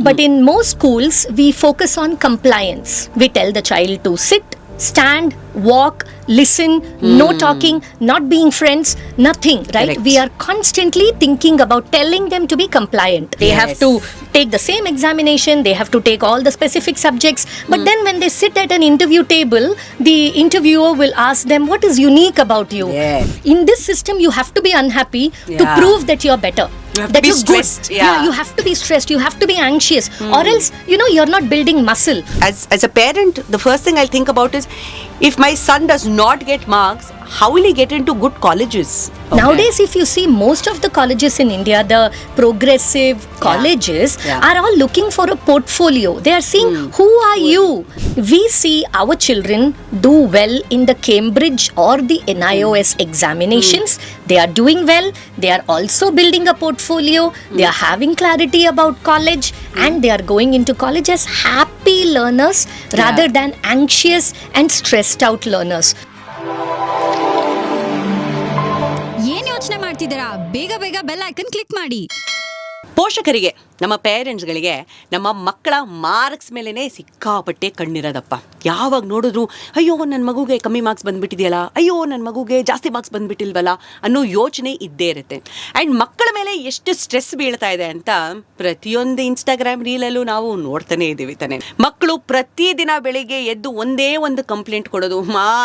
But in most schools, we focus on compliance. We tell the child to sit, stand, walk, listen, no talking, not being friends, nothing, right? Correct. We are constantly thinking about telling them to be compliant. They have to take the same examination, they have to take all the specific subjects. But then when they sit at an interview table, the interviewer will ask them, what is unique about you? Yes. In this system, you have to be unhappy to prove that you're better. You have to that be you're stressed, good. yeah. You have to be stressed, you have to be anxious, or else, you're not building muscle. As a parent, the first thing I'll think about is, if my son does not get marks, how will he get into good colleges? Okay. Nowadays, if you see most of the colleges in India, the progressive colleges are all looking for a portfolio. They are seeing, who are you? We see our children do well in the Cambridge or the NIOS examinations. They are doing well. They are also building a portfolio. They are having clarity about college, and they are going into college as happy learners rather than anxious and stressed out learners. ಏನ್ ಯೋಚನೆ ಮಾಡ್ತಿದ್ದೀರಾ? ಬೇಗ ಬೇಗ bell icon click ಮಾಡಿ. ಪೋಷಕರಿಗೆ, ನಮ್ಮ ಪೇರೆಂಟ್ಸ್ಗಳಿಗೆ ನಮ್ಮ ಮಕ್ಕಳ ಮಾರ್ಕ್ಸ್ ಮೇಲೇ ಸಿಕ್ಕಾಪಟ್ಟೆ ಕಣ್ಣಿರೋದಪ್ಪ. ಯಾವಾಗ ನೋಡಿದ್ರು ಅಯ್ಯೋ ನನ್ನ ಮಗುಗೆ ಕಮ್ಮಿ ಮಾರ್ಕ್ಸ್ ಬಂದುಬಿಟ್ಟಿದೆಯಲ್ಲ, ಅಯ್ಯೋ ನನ್ನ ಮಗುಗೆ ಜಾಸ್ತಿ ಮಾರ್ಕ್ಸ್ ಬಂದುಬಿಟ್ಟಿಲ್ವಲ್ಲ ಅನ್ನೋ ಯೋಚನೆ ಇದ್ದೇ ಇರುತ್ತೆ. ಆ್ಯಂಡ್ ಮಕ್ಕಳ ಮೇಲೆ ಎಷ್ಟು ಸ್ಟ್ರೆಸ್ ಬೀಳ್ತಾ ಇದೆ ಅಂತ ಪ್ರತಿಯೊಂದು ಇನ್ಸ್ಟಾಗ್ರಾಮ್ ರೀಲಲ್ಲೂ ನಾವು ನೋಡ್ತಾನೆ ಇದ್ದೀವಿ ತಾನೆ. ಮಕ್ಕಳು ಪ್ರತಿದಿನ ಬೆಳಿಗ್ಗೆ ಎದ್ದು ಒಂದೇ ಒಂದು ಕಂಪ್ಲೇಂಟ್ ಕೊಡೋದು,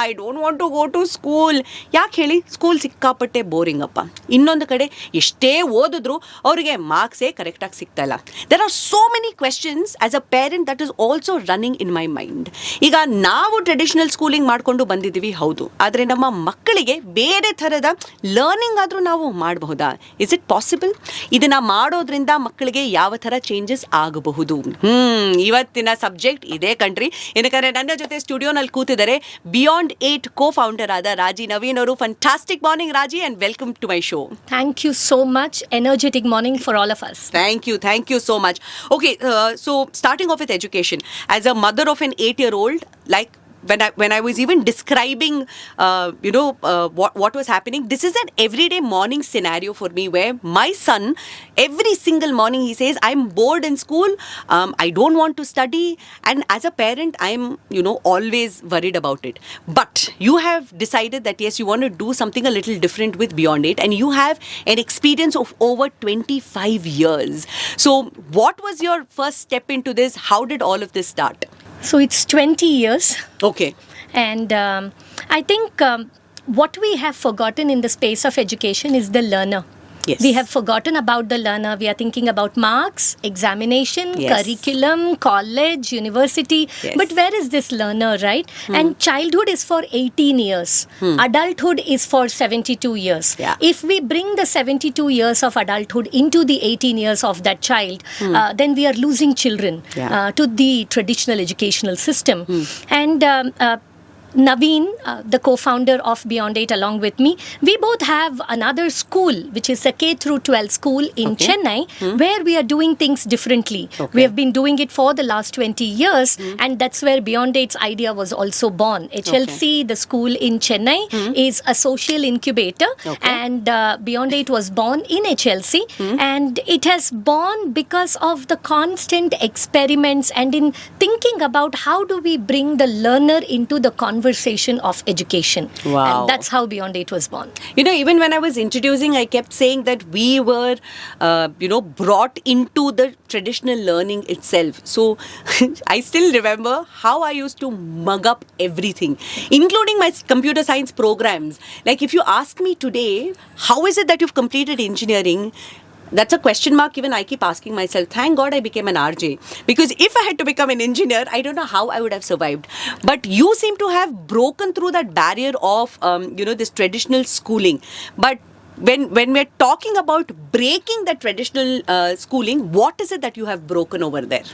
I don't want to go to school. ಯಾಕೆ ಹೇಳಿ? ಸ್ಕೂಲ್ ಸಿಕ್ಕಾಪಟ್ಟೆ ಬೋರಿಂಗ್ ಅಪ್ಪ. ಇನ್ನೊಂದು ಕಡೆ ಎಷ್ಟೇ ಓದಿದ್ರು ಅವರಿಗೆ ಮಾರ್ಕ್ಸೇ ಕರೆಕ್ಟಾಗಿ ಸಿಗ್ತಾ ಇಲ್ಲ. There are so many questions as a parent that is also running in my mind. ಈಗ ನಾವು ಟ್ರೆಡಿಷನಲ್ ಸ್ಕೂಲಿಂಗ್ ಮಾಡ್ಕೊಂಡು ಬಂದಿದ್ದೀವಿ, ಹೌದು. ಆದರೆ ನಮ್ಮ ಮಕ್ಕಳಿಗೆ ಬೇರೆ ಥರದ ಲರ್ನಿಂಗ್ ಆದರೂ ನಾವು ಮಾಡಬಹುದಾ? Is it possible? ಇದನ್ನ ಮಾಡೋದ್ರಿಂದ ಮಕ್ಕಳಿಗೆ ಯಾವ ಥರ ಚೇಂಜಸ್ ಆಗಬಹುದು? ಇವತ್ತಿನ ಸಬ್ಜೆಕ್ಟ್ ಇದೇ ಕಣ್ರಿ. ಏನಕ್ಕೆ ನನ್ನ ಜೊತೆ ಸ್ಟುಡಿಯೋನಲ್ಲಿ ಕೂತಿದ್ದಾರೆ ಬಿಯಾಂಡ್ 8 ಕೋ-ಫೌಂಡರ್ ಆದ ರಾಜಿ ನವೀನ್ ಅವರು. ಫ್ಯಾಂಟಾಸ್ಟಿಕ್ ಮಾರ್ನಿಂಗ್ ರಾಜಿ, and welcome to my show. Thank you so much. Energetic morning for all of us. Thank you so much. Okay, so starting off with education, as a mother of an 8-year-old, like when I was even describing what was happening, this is an everyday morning scenario for me, where my son every single morning he says, I'm bored in school, I don't want to study. And as a parent, I'm always worried about it. But you have decided that yes, you want to do something a little different with Beyond 8, and you have an experience of over 25 years. So what was your first step into this? How did all of this start? So it's 20 years. Okay. And I think what we have forgotten in the space of education is the learner. Yes. We have forgotten about the learner. We are thinking about marks, examination, curriculum, college, university. Yes. But where is this learner, right? And childhood is for 18 years. Adulthood is for 72 years. Yeah. If we bring the 72 years of adulthood into the 18 years of that child, then we are losing children to the traditional educational system. And Naveen, the co-founder of Beyond 8 along with me, we both have another school, which is a K through 12 school in Chennai, where we are doing things differently. We have been doing it for the last 20 years, and that's where Beyond 8's idea was also born. HLC, the school in Chennai, is a social incubator, and Beyond 8 was born in HLC, and it has born because of the constant experiments and in thinking about how do we bring the learner into the conversation of education. Wow. And that's how Beyond 8 was born. Even when I was introducing, I kept saying that we were, brought into the traditional learning itself. So I still remember how I used to mug up everything, including my computer science programs. Like if you ask me today, how is it that you've completed engineering? That's a question mark even I keep asking myself. Thank God I became an RJ. Because if I had to become an engineer, I don't know how I would have survived. But you seem to have broken through that barrier of, this traditional schooling. But when we're talking about breaking that traditional schooling, what is it that you have broken over there?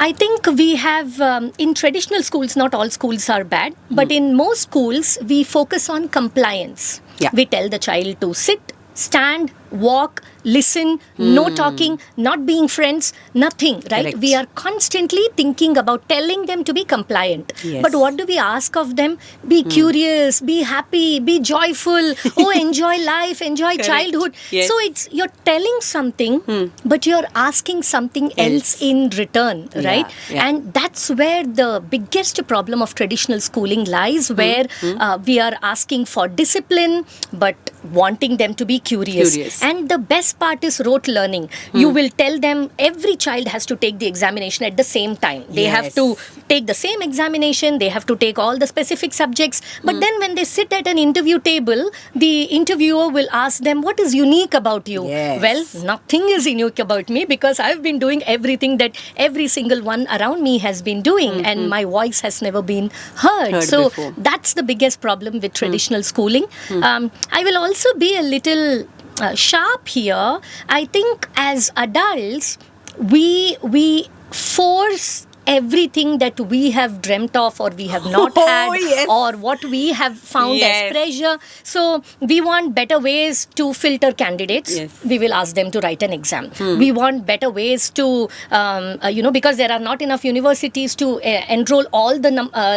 I think we have, in traditional schools, not all schools are bad, but in most schools, we focus on compliance. Yeah. We tell the child to sit, stand, walk, listen, no talking, not being friends, nothing, right? Correct. We are constantly thinking about telling them to be compliant. Yes. But what do we ask of them? Be curious, be happy, be joyful, enjoy life, enjoy Correct. childhood. Yes. So you're telling something, but you're asking something else in return, right? Yeah. And that's where the biggest problem of traditional schooling lies, where we are asking for discipline, but wanting them to be curious. And the best part is rote learning. You will tell them every child has to take the examination at the same time. They have to take the same examination, they have to take all the specific subjects. But then when they sit at an interview table, the interviewer will ask them, what is unique about you? Yes. Well, nothing is unique about me, because I've been doing everything that every single one around me has been doing, and my voice has never been heard. So before. that's the biggest problem with traditional schooling. I will also be a little sharp here. I think as adults, we force everything that we have dreamt of or we have not had, yes. or what we have found as pressure. So we want better ways to filter candidates. Yes. We will ask them to write an exam. We want better ways to, because there are not enough universities to enroll all the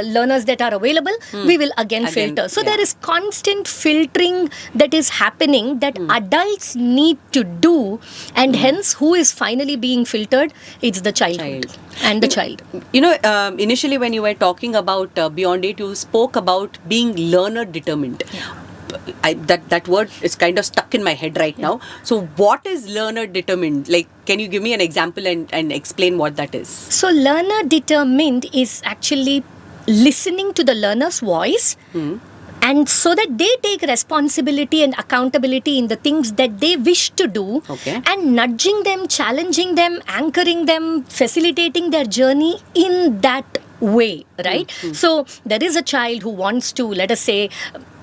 learners that are available, we will again filter. So there is constant filtering that is happening that adults need to do, and hence who is finally being filtered? It's the childhood and the child. You know, initially when you were talking about Beyond It, you spoke about being learner determined. That word is kind of stuck in my head right now. So what is learner determined? Like, can you give me an example and explain what that is? So learner determined is actually listening to the learner's voice, and so that they take responsibility and accountability in the things that they wish to do, and nudging them, challenging them, anchoring them, facilitating their journey in that way, right? So there is a child who wants to, let us say,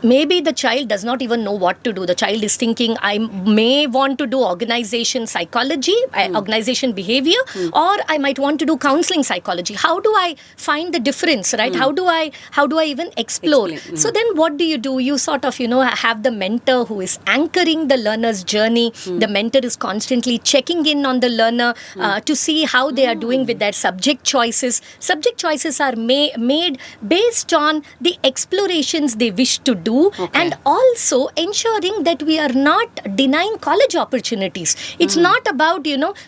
maybe the child does not even know what to do. The child is thinking, I may want to do organization psychology, organization behavior, or I might want to do counseling psychology. How do I find the difference, right? How do I even explore? So then what do? You sort of, have the mentor who is anchoring the learner's journey. The mentor is constantly checking in on the learner to see how they are doing with their subject choices. Subject choices are made based on the explorations they wish to do, and also ensuring that we are not denying college opportunities. It's not about,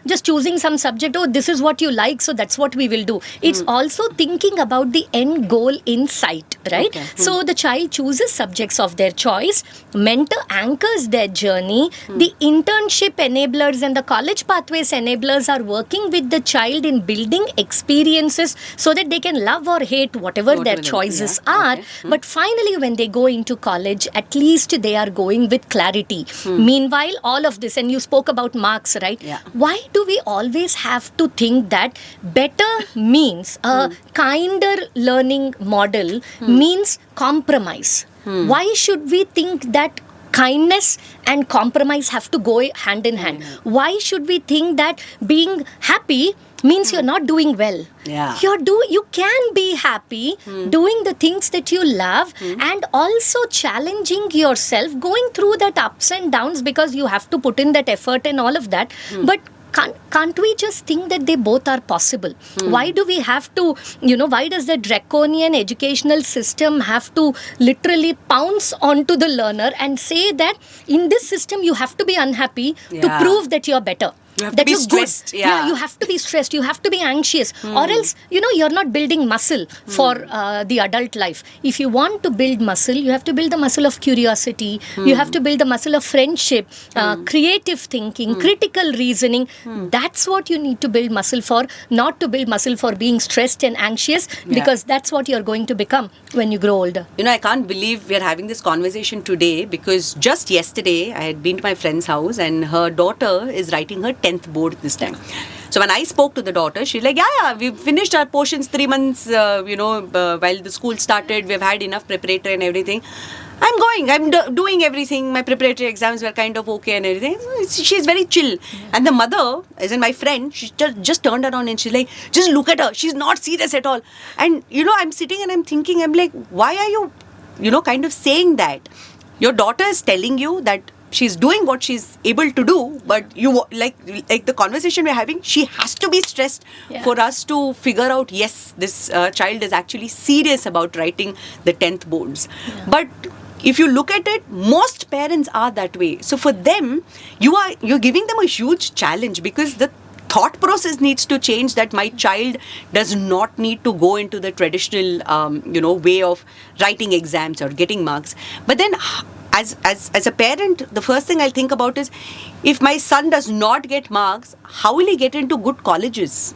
just choosing some subject, this is what you like, so that's what we will do. It's also thinking about the end goal in sight, right? So the child chooses subjects of their choice, mentor anchors their journey, the internship enablers and the college pathways enablers are working with the child in building experiences so that they can love or hate whatever their choices are. But finally, when they go into college, at least they are going with clarity. Meanwhile, all of this, and you spoke about marks, right? Why do we always have to think that better means a kinder learning model means compromise? Why should we think that kindness and compromise have to go hand in hand? Why should we think that being happy means you're not doing well? You can be happy doing the things that you love, and also challenging yourself, going through that ups and downs, because you have to put in that effort and all of that. But can't we just think that they both are possible? Why do we have to, why does the draconian educational system have to literally pounce onto the learner and say that in this system you have to be unhappy to prove that you're better? You have to be stressed. You have to be stressed. You have to be anxious. Or else, you're not building muscle for the adult life. If you want to build muscle, you have to build the muscle of curiosity. You have to build the muscle of friendship, creative thinking, critical reasoning. That's what you need to build muscle for, not to build muscle for being stressed and anxious, because that's what you're going to become when you grow older. I can't believe we're having this conversation today, because just yesterday I had been to my friend's house and her daughter is writing her 10th board this time. So when I spoke to the daughter, she's like, we finished our portions 3 months, while the school started. We've had enough preparatory and everything. I'm doing everything. My preparatory exams were kind of okay and everything. She's very chill. And the mother, as in my friend, she just turned around and she's like, just look at her. She's not serious at all. And, I'm sitting and I'm thinking, I'm like, why are you, kind of saying that? Your daughter is telling you that she's doing what she's able to do, but like the conversation we're having, she has to be stressed for us to figure out, yes, this child is actually serious about writing the 10th boards. But if you look at it, most parents are that way. So for them, you're giving them a huge challenge, because the thought process needs to change, that my child does not need to go into the traditional way of writing exams or getting marks. But then as a parent, the first thing I'll think about is, if my son does not get marks, how will he get into good colleges?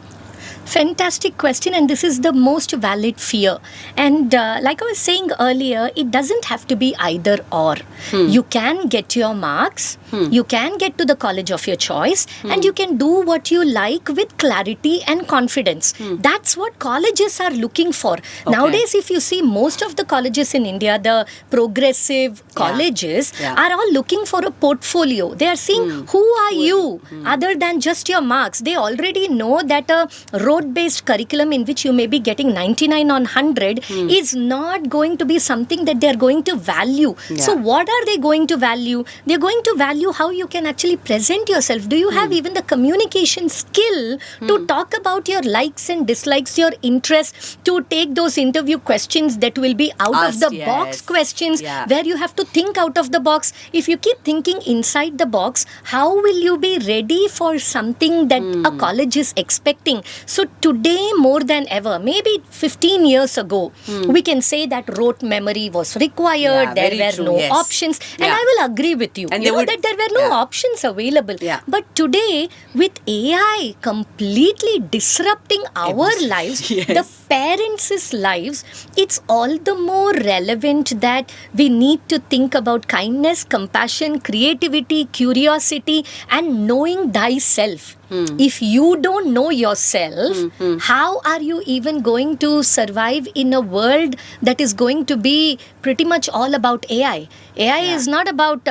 Fantastic question, and this is the most valid fear. And like I was saying earlier, it doesn't have to be either or. You can get your marks, you can get to the college of your choice, and you can do what you like with clarity and confidence. That's what colleges are looking for. Nowadays, if you see most of the colleges in India, the progressive colleges are all looking for a portfolio. They are seeing who are you other than just your marks. They already know that a road-based curriculum in which you may be getting 99 on 100 is not going to be something that they're going to value. So what are they going to value? They're going to value how you can actually present yourself. Do you have even the communication skill to talk about your likes and dislikes, your interests, to take those interview questions that will be out of the box questions, where you have to think out of the box? If you keep thinking inside the box, how will you be ready for something that a college is expecting? So today, more than ever, maybe 15 years ago, we can say that rote memory was required. There were no options. And I will agree with you. And that there were no options available. But today, with AI completely disrupting our lives, the parents' lives, it's all the more relevant that we need to think about kindness, compassion, creativity, curiosity, and knowing thyself. If you don't know yourself, how are you even going to survive in a world that is going to be pretty much all about AI? AI is not about,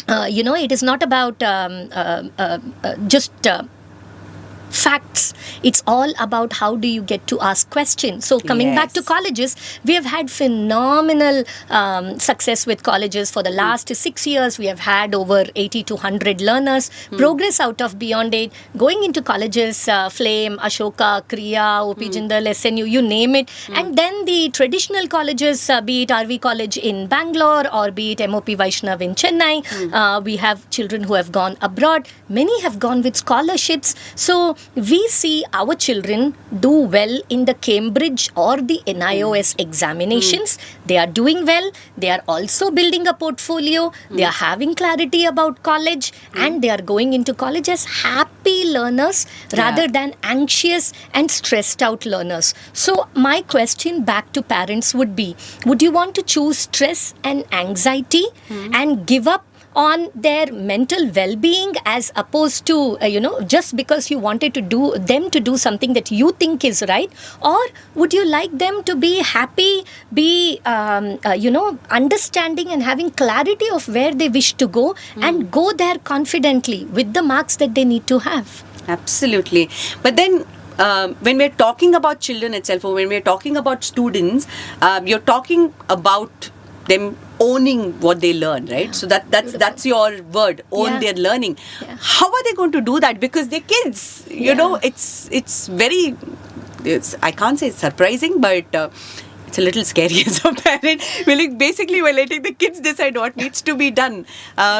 it is not about just facts. It's all about how do you get to ask questions. So coming back to colleges, we have had phenomenal success with colleges. For the last 6 years, we have had over 80 to 100 learners progress out of Beyond 8, going into colleges, Flame, Ashoka, Kriya, OP Jindal, SNU, you name it. And then the traditional colleges, be it RV College in Bangalore or be it MOP Vaishnav in Chennai, we have children who have gone abroad. Many have gone with scholarships. So we see our children do well in the Cambridge or the NIOS examinations. They are doing well. They are also building a portfolio. They are having clarity about college, and they are going into college as happy learners rather than anxious and stressed out learners. So my question back to parents would be, would you want to choose stress and anxiety and give up on their mental well-being, as opposed to, just because you wanted to do something that you think is right? Or would you like them to be happy, be, understanding and having clarity of where they wish to go and go there confidently with the marks that they need to have? Absolutely. But then, when we're talking about children itself, or when we're talking about students, you're talking about them owning what they learn, right? So that's your word, own their learning. How are they going to do that? Because they're kids, it's very, I can't say it's surprising, but it's a little scary as a parent. We're letting the kids decide what needs to be done.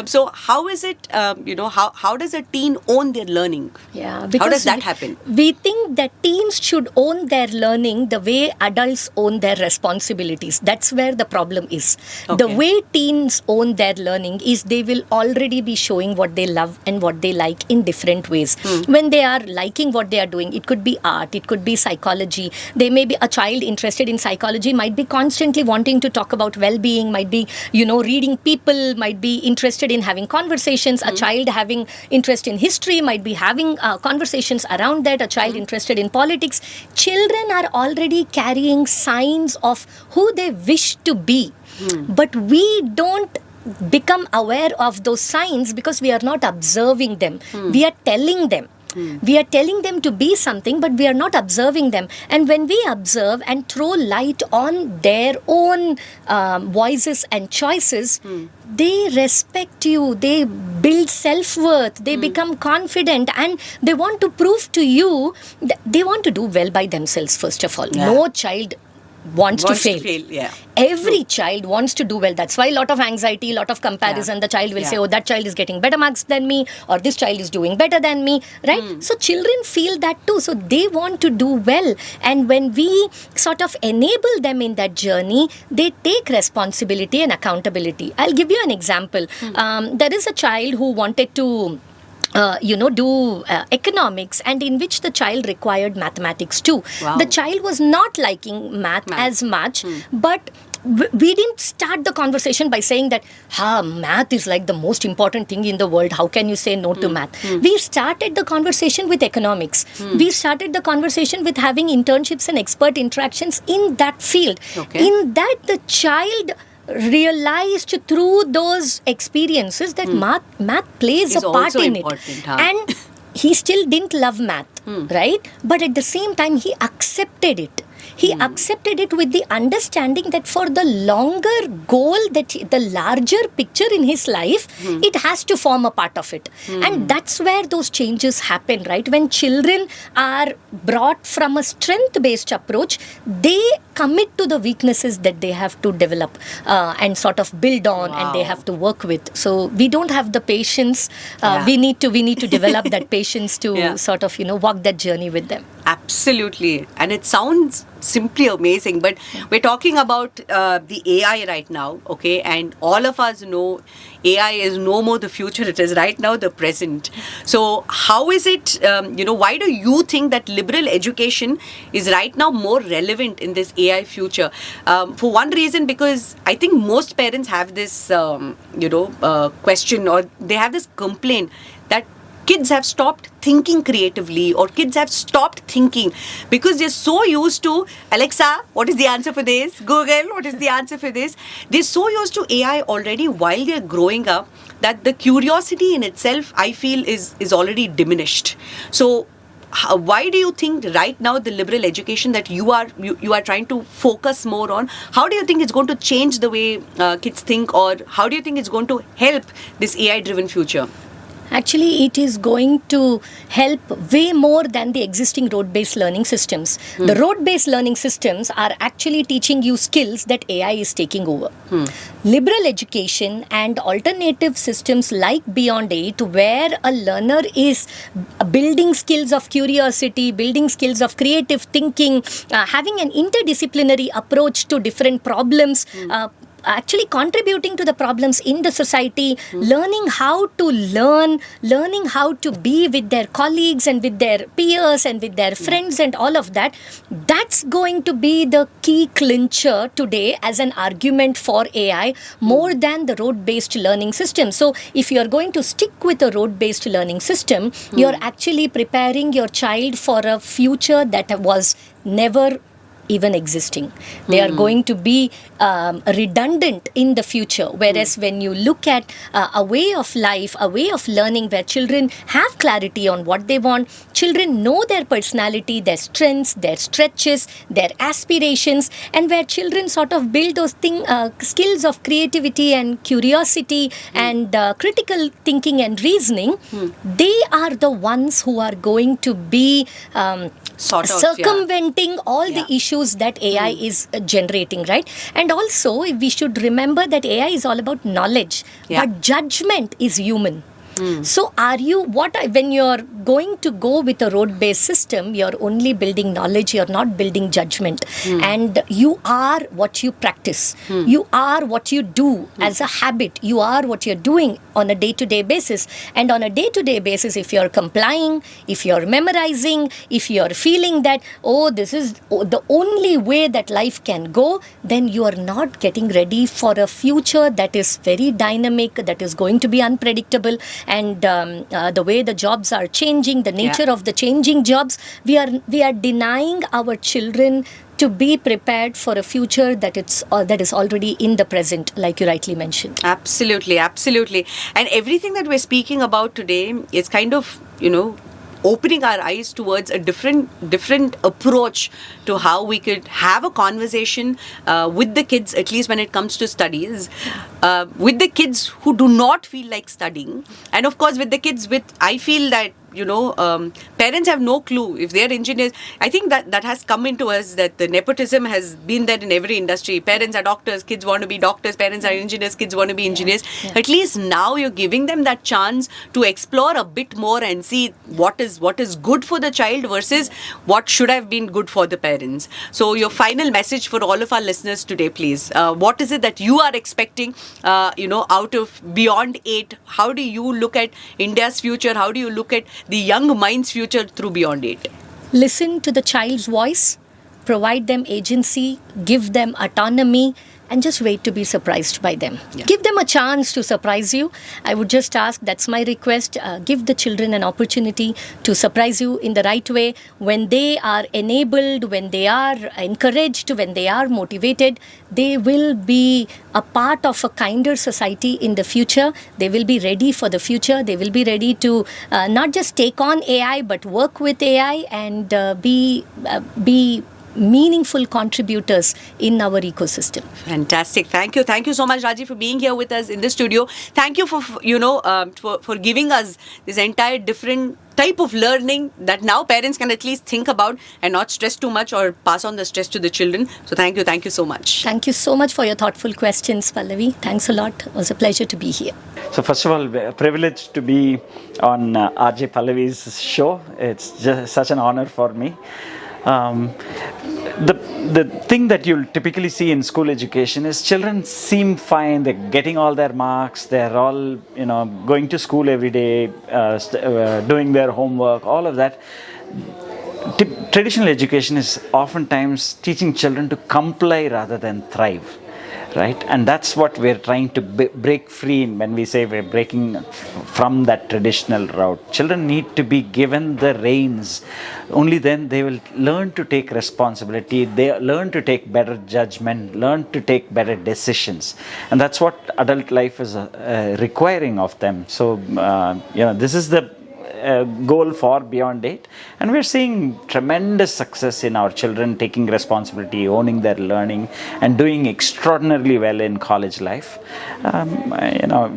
So how is it, how does a teen own their learning? How does that happen? We think that teens should own their learning the way adults own their responsibilities. That's where the problem is. The way teens own their learning is they will already be showing what they love and what they like in different ways. When they are liking what they are doing, it could be art, it could be psychology. They may be a child interested in psychology, might be constantly wanting to talk about well-being, might be, reading people, might be interested in having conversations. A child having interest in history might be having conversations around that. A child interested in politics. Children are already carrying signs of who they wish to be. But we don't become aware of those signs because we are not observing them. We are telling them. We are telling them to be something, but we are not observing them. And when we observe and throw light on their own voices and choices, they respect you, they build self-worth, they become confident, and they want to prove to you that they want to do well by themselves, first of all. No child wants to fail. Every child wants to do well. That's why a lot of anxiety, a lot of comparison. The child will say, oh, that child is getting better marks than me, or this child is doing better than me, right? So children feel that too. So they want to do well. And when we sort of enable them in that journey, they take responsibility and accountability. I'll give you an example. There is a child who wanted to do economics, and in which the child required mathematics too. The child was not liking math as much, but we didn't start the conversation by saying that math is like the most important thing in the world. How can you say no to math? We started the conversation with economics. We started the conversation with having internships and expert interactions in that field. In that, the child realized through those experiences that math plays a part in it. And he still didn't love math, right? But at the same time, he accepted it. He accepted it with the understanding that for the longer goal, the larger picture in his life, it has to form a part of it. And that's where those changes happen, right? When children are brought from a strength-based approach, they commit to the weaknesses that they have to develop and sort of build on, and they have to work with. So we don't have the patience. We need to develop that patience to sort of walk that journey with them. Absolutely. And it sounds simply amazing, but we're talking about the AI right now, okay? And all of us know AI is no more the future, it is right now the present. So how is it, why do you think that liberal education is right now more relevant in this AI future? For one reason, because I think most parents have this, question, or they have this complaint that kids have stopped thinking creatively, or kids have stopped thinking because they're so used to Alexa, what is the answer for this? Google, what is the answer for this? They're so used to AI already while they're growing up that the curiosity in itself, I feel, is already diminished. So why do you think right now the liberal education that you are trying to focus more on, how do you think it's going to change the way kids think, or how do you think it's going to help this AI driven future? Actually, it is going to help way more than the existing road-based learning systems. The road-based learning systems are actually teaching you skills that AI is taking over. Liberal education and alternative systems like Beyond 8, where a learner is building skills of curiosity, building skills of creative thinking, having an interdisciplinary approach to different problems, actually contributing to the problems in the society, learning how to learn, learning how to be with their colleagues and with their peers and with their friends and all of that. That's going to be the key clincher today as an argument for AI more than the road-based learning system. So if you're going to stick with a road-based learning system, you're actually preparing your child for a future that was never even existing. They are going to be redundant in the future. Whereas when you look at a way of life, a way of learning where children have clarity on what they want, children know their personality, their strengths, their stretches, their aspirations, and where children sort of build those skills of creativity and curiosity and critical thinking and reasoning, they are the ones who are going to be circumventing all the issues that AI is generating, right? And also, we should remember that AI is all about knowledge, but judgment is human. So when you're going to go with a road-based system, you're only building knowledge, you're not building judgment. And you are what you practice. You are what you do as a habit. You are what you're doing on a day-to-day basis. And on a day-to-day basis, if you're complying, if you're memorizing, if you're feeling that, this is the only way that life can go, then you are not getting ready for a future that is very dynamic, that is going to be unpredictable. And the way the jobs are changing, the nature of the changing jobs, we are denying our children to be prepared for a future that is already in the present, like you rightly mentioned. Absolutely, absolutely. And everything that we're speaking about today is kind of, opening our eyes towards a different approach to how we could have a conversation with the kids, at least when it comes to studies, with the kids who do not feel like studying, and of course with the kids with, I feel that, parents have no clue if they're engineers. I think that has come into us, that the nepotism has been there in every industry. Parents are doctors, kids want to be doctors. Parents are engineers, kids want to be engineers. Yeah. At least now you're giving them that chance to explore a bit more and see what is good for the child versus what should have been good for the parents. So your final message for all of our listeners today, please. What is it that you are expecting, out of Beyond 8? How do you look at India's future? How do you look at the young mind's future through Beyond 8? Listen to the child's voice, provide them agency, give them autonomy, and just wait to be surprised by them. Yeah. Give them a chance to surprise you. I would just ask, that's my request, give the children an opportunity to surprise you in the right way. When they are enabled, when they are encouraged, when they are motivated, they will be a part of a kinder society in the future. They will be ready for the future. They will be ready to not just take on AI, but work with AI and be meaningful contributors in our ecosystem. Fantastic. Thank you so much, Raji, for being here with us in the studio. Thank you for giving us this entire different type of learning that now parents can at least think about and not stress too much or pass on the stress to the children. So thank you so much. Thank you so much for your thoughtful questions, Pallavi. Thanks a lot. It was a pleasure to be here. So first of all, privileged to be on RJ Pallavi's show. It's just such an honor for me. The thing that you'll typically see in school education is children seem fine, they're getting all their marks, they're all going to school every day, doing their homework, all of that. Traditional education is oftentimes teaching children to comply rather than thrive. Right? And that's what we're trying to break free when we say we're breaking from that traditional route. Children need to be given the reins. Only then they will learn to take responsibility. They learn to take better judgment, learn to take better decisions. And that's what adult life is requiring of them. So, this is the goal for Beyond 8, and we're seeing tremendous success in our children taking responsibility, owning their learning, and doing extraordinarily well in college life.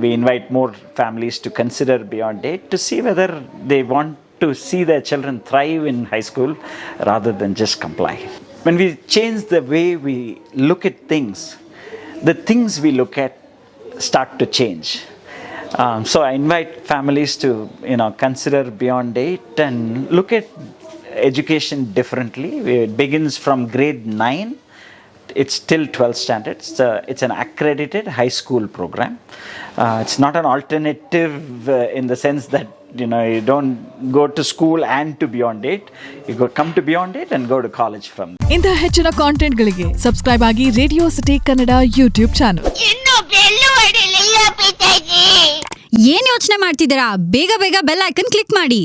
We invite more families to consider Beyond 8 to see whether they want to see their children thrive in high school rather than just comply. When we change the way we look at things, the things we look at start to change. So I invite families to consider Beyond 8 and look at education differently. It begins from grade 9. It's till 12th standard. It's an accredited high school program. It's not an alternative in the sense that you don't go to school and to Beyond 8. You come to Beyond 8 and go to college from there. ಇಂಥ ಹೆಚ್ಚಿನ ಕಾಂಟೆಂಟ್ಗಳಿಗೆ subscribe ಆಗಿ radio city Kannada YouTube channel. ಏನ್ ಯೋಚನೆ ಮಾಡ್ತಿದ್ದೀರಾ? ಬೇಗ bell icon click ಮಾಡಿ.